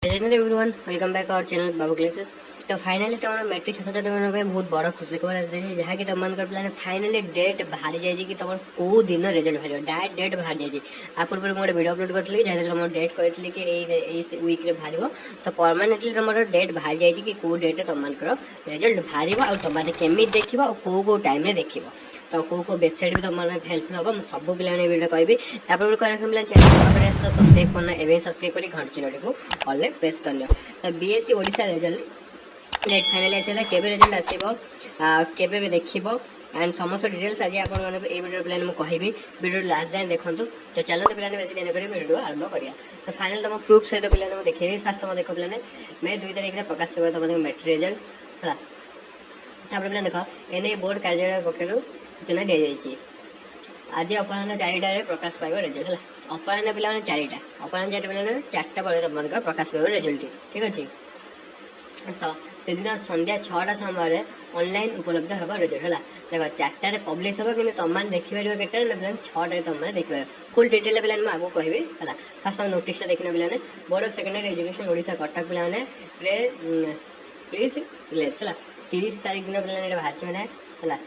Hello everyone, welcome back our channel Babu classes. तो finally तुम matric छात्र बहुत बड़ खुशी खबर आसी जहाँकि तुम प्लान फाइनाली डेट बाहरी जाइए कि तुम कौ दिन रिजल्ट बाहर डायरेक्ट डेट बाहर जाइए। आ पूर्व मुझे वीडियो अपलोड करी जहाँ तुम डेट कही कि वीक्रे बाहर तो परमानेंटली तुम डेट बाहर जाइए कि कौ डेट तुम रिजल्ट बाहर और तुम केमी देख कौ कौ टाइम देख तो कौ कौ वेबसाइट भी तुम हेल्पफुल हम सब पिला वीडियो कहबी सब्सक्राइब करना एवं सब्सक्राइब कर घंटी चिन्ह को ऑल प्रेस कर लियो। तो BSC Odisha result date final आसाला केबे रिजल्ट आसीबो केबे देखिबो एंड समस्त डिटेल्स आज आपण मानको ए वीडियो प्लान मु कहबी वीडियो लास्ट जाए देखंतु। तो चलो प्लान बेसी देने करी वीडियो आरंभ करिया। तो फाइनल तुम प्रूफ सहित प्लान मु देखैबी। फास्ट तुम देखो प्लान मे 2 तारिख रे प्रकाश करबो तुम मैट्रिक रिजल्ट हला। तापर प्लान देखो एने बोर्ड कार्यालय पक्षरु सूचना दिया जायछि आज अपराह्न 4टा प्रकाश पाइब रिजल्ट है। अपराह्न पिला 4टा अपराह्न 4 पिला 4टा बड़े तुम प्रकाश पाइब रिजल्ट ठीक अच्छे। तो से दिन संध्या 6टा समय ऑनलाइन उपलब्ध होगा रिजल्ट है। देख 4टार पब्लिश हो कि तुम देखिपार के 6टा तुम देखिपार फुल डिटेल पे आगे कहबी है। फास्ट नोटिस देखने पे board of secondary education Odisha Cuttack पे प्लीज रिलेक्स है 30 तारीख दिन पे बाहर मैंने है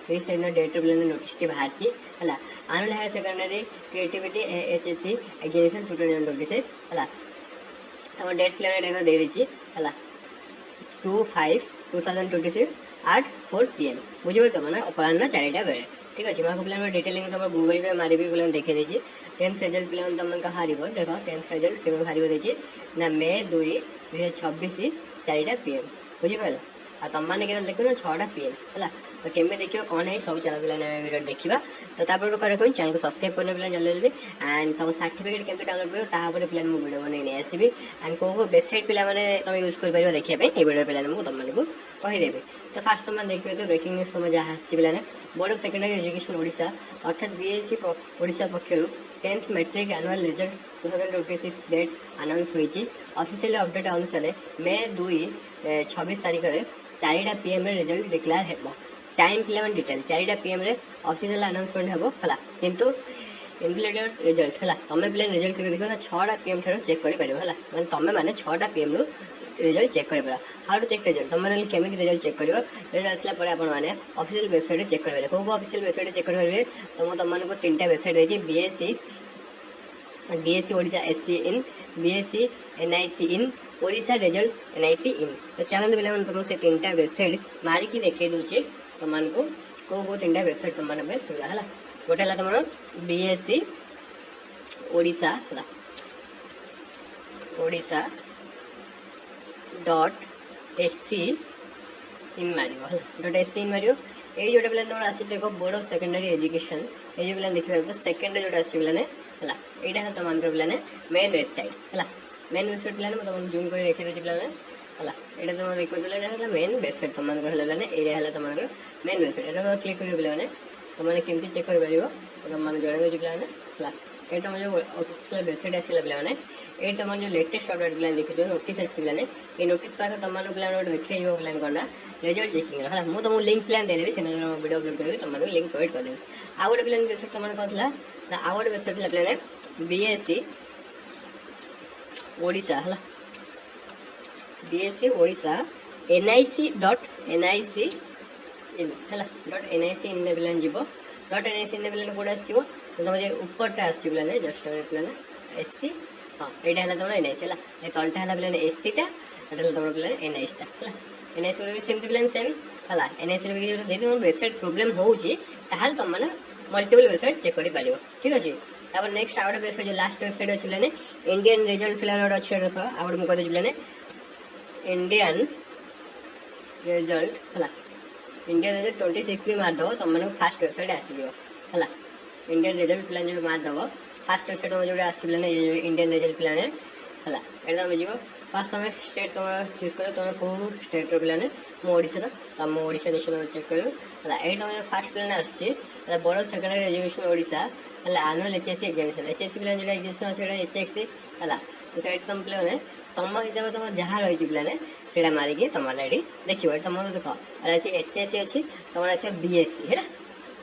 30 तारीख डेट पे नोटिस बाहर है। Annual higher secondary creativity HSC examination 2026 है। तुम डेट प्लान दे दीजिए है 2/5/2026 at 4 PM बुझे तो मैंने अपराह्न 4टा बेले ठीक अच्छे। मैं प्लान डिटेलिंग तुम गूगल पे मारे प्लान देखे देती 10th रिजल्ट प्लान तुम हार देख 10th रिजल्ट के बाहर देखिए ना मे 2/2026 4टा PM बुझीपार आ तुम मैंने देखो ना 6टा PM है। तो केमी देखिए कौन है सब चला पे वीडियो देखा। तो चैनल को सब्सक्राइब करने पे जल्दी जल्दी एंड तुम सर्टिफिकेट केमती डाउनलोड कर प्लान मुझे वीडियो बन नहीं आसबि एंड कौ कौ वेबसाइट पे तुम यूज कर देखिए वीडियो पे तुमको कहीदेवी। तो फास्ट तुम देखिए तो ब्रेकिंग न्यूज तुम जहाँ आसाने board of secondary education Odisha अर्थात बीएससी ओडिशा पक्षर 10th matric annual result 2026 date announce होती। ऑफिशियल अपडेट अनुसार मे 2/26 तारीख में 4टा PM रिजल्ट डिक्लेयर हो। टाइम पिला डिटेल 4टा PM ऑफिशियल अनाउंसमेंट हम है किंतु इनविजिलेटर रिजल्ट है तुम पे रिजल्ट के देखो ना 6टा PM ठार चेक कर मैंने तुम मैंने 6टा PM रिजल्ट चेक कर हाउ टू चेक रिजल्ट तुम केमी रिजल्ट चेक कर रिजल्ट आसला आपने ऑफिशियल वेबसाइट चेक करेंगे कौ ऑफिशियल वेबसाइट चेक करेंगे तो तुमको 3टा वेबसाइट देती BSC Odisha SC in BSC NIC in Odisha result NIC in. तो चलते पे तुम से 3टा वेबसाइट मारिकी देखे दूचे तुमको कौ कौ 3टा वेबसाइट तुम सुविधा है। गोटे है तुम बीएससी ओडिशा है ओडिशा .sc इन मार .sc इन मार ये जो पे तुम आस देख बोर्ड ऑफ सेकेंडरी एजुकेशन ये जो पे देखिए सेकेंड जो आसने है यहाँ तुम पे मेन वेबसाइट है मेन वेबसाइट पे तुम जूम कर देखी दूसरी पे है ये तुम देखिए मेन वेबसाइट तुम ये तुम मेन वेबसाइट तुम क्लिक कर तुमने केमती चेक कर तुम जन पे ये तुम जो ऑफिशियल वेबसाइट आसला पे ये तुम जो लेटेस्ट अपडेट प्लान देखो नोटिस आसने ये नोटिस पाखे तुम प्लान देखे प्लान कौन रिजल्ट चेकिंग है मुझे तुमको लिंक प्लान देदेवी से वीडियो अपलोड करी तुमको लिंक प्रोवाइड करदेवी। आउ गोटे प्लान वेबसाइट तुम कौन था आउ गोटे वेबसाइट प्लान बीएससी ओडिशा है बीएससी ओडिशा एनआईसी .nic इन है .nic इन प्लान जीव .nic इन प्लान कौट आसो तुम उपरटा आसने जस्ट प्लान एससी हाँ यहाँ है तुम एनआईसी है तलटा है प्लान एससीटा तुम प्लान एनआईसीटा है एनआईसी सेमती प्लान सेम है एनआईसी भी तुम वेबसाइट प्रोब्लेम होती तुमने मल्टीपल वेबसाइट चेक कर पार ठीक अच्छे। तापर नेक्स्ट आउट वेबसाइट जो लास्ट वेबसाइट अच्छे प्लान इंडियन रिजल्ट फिलहाल गोटे अच्छे आउट मुझे कहते प्लान इंडियन रिजल्ट है इंडियन रिजल्ट 26 भी मारदेव तुम फास्ट वेबसाइट आसीज है इंडियन रिजल्ट प्लान जो मारदेव फास्ट वेबसाइट तुम जो आसान इंडियन रिजल्ट प्लान है ये तुम जीव फास्ट तुम स्टेट तुम चूज कर तुम कौ स्टेट प्लान मुझा तुम ओडिशा देश तुम चेक कर ये तुम फास्ट प्लान आसूँ board of secondary education Odisha है annual HSC examination HSC plan जो एग्जामिनेशन अच्छे एचएससी है तो से तुम प्लान तुम हिसाब से तुम जहाँ रही प्लान से मारिकी तुम ये देखिए तुम देख अच्छे एचएससी अच्छी तुम अच्छे बीएससी है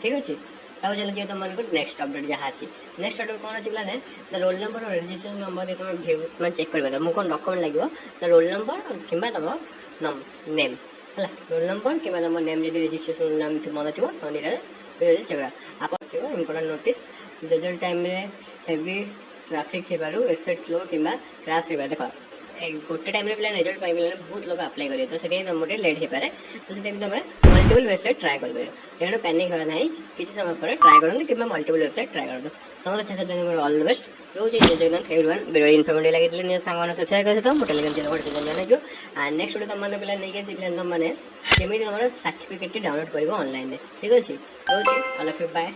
ठीक अच्छे। ତାକୁ ଚାଲିଯିବ ତୁମମାନଙ୍କୁ ନେକ୍ସଟ ଅପଡେଟ୍ ଯାହା ଅଛି। ନେକ୍ସଟ ଅପଡେଟ୍ କ'ଣ ଅଛି ପିଲାମାନେ, ରୋଲ୍ ନମ୍ବର ଓ ରେଜିଷ୍ଟ୍ରେସନ ନମ୍ବର ତୁମେ ଭିଉ ମାନେ ଚେକ୍ କରିପାରିବ। ମୁଁ କ'ଣ ଡକ୍ୟୁମେଣ୍ଟ ଲାଗିବ ନା ରୋଲ୍ ନମ୍ବର କିମ୍ବା ତୁମ ନେମ୍ ହେଲା, ରୋଲ୍ ନମ୍ବର କିମ୍ବା ତୁମ ନେମ୍ ଯଦି ରେଜିଷ୍ଟ୍ରେସନ ନାମ ମନ ଥିବ ତ ଦୁଇଟାରେ ଚେକ୍ କରିବା। ଆପଣ ଥିବ ଇମ୍ପୋର୍ଟାଣ୍ଟ ନୋଟିସ୍ ରେଜଲ୍ଟ ଟାଇମ୍ରେ ହେଭି ट्राफिक थिबारु वेबसाइट स्लो किंबा क्राश हेबा देखो गोटे टाइम रे पिला रिजल्ट पाइ पिला बहुत लोग अप्लाई करिए तो सेठी तुम मोटे लेट हे पारे तो सेठी तुम मल्टीपल वेबसाइट ट्राई कर पारे तेणु पैनिक होना नहीं किसी समय पर ट्राई करन किंबा मल्टीपल वेबसाइट ट्राई करन समस्त छात्र छात्री ऑल द बेस्ट रोज जय जगन्नाथ एवरीवन वीडियो इन्फॉर्मेटिव लागितले ने सांगवान तो शेयर करसे तो मोटे लेकिन चलो बड जाने जो एंड नेक्स्ट वीडियो तुम माने पिला नै के सिखले तुम माने केमिति हमर सर्टिफिकेट डाउनलोड करबो ऑनलाइन रे ठीक अछि रोज ऑल ऑफ यू बाय।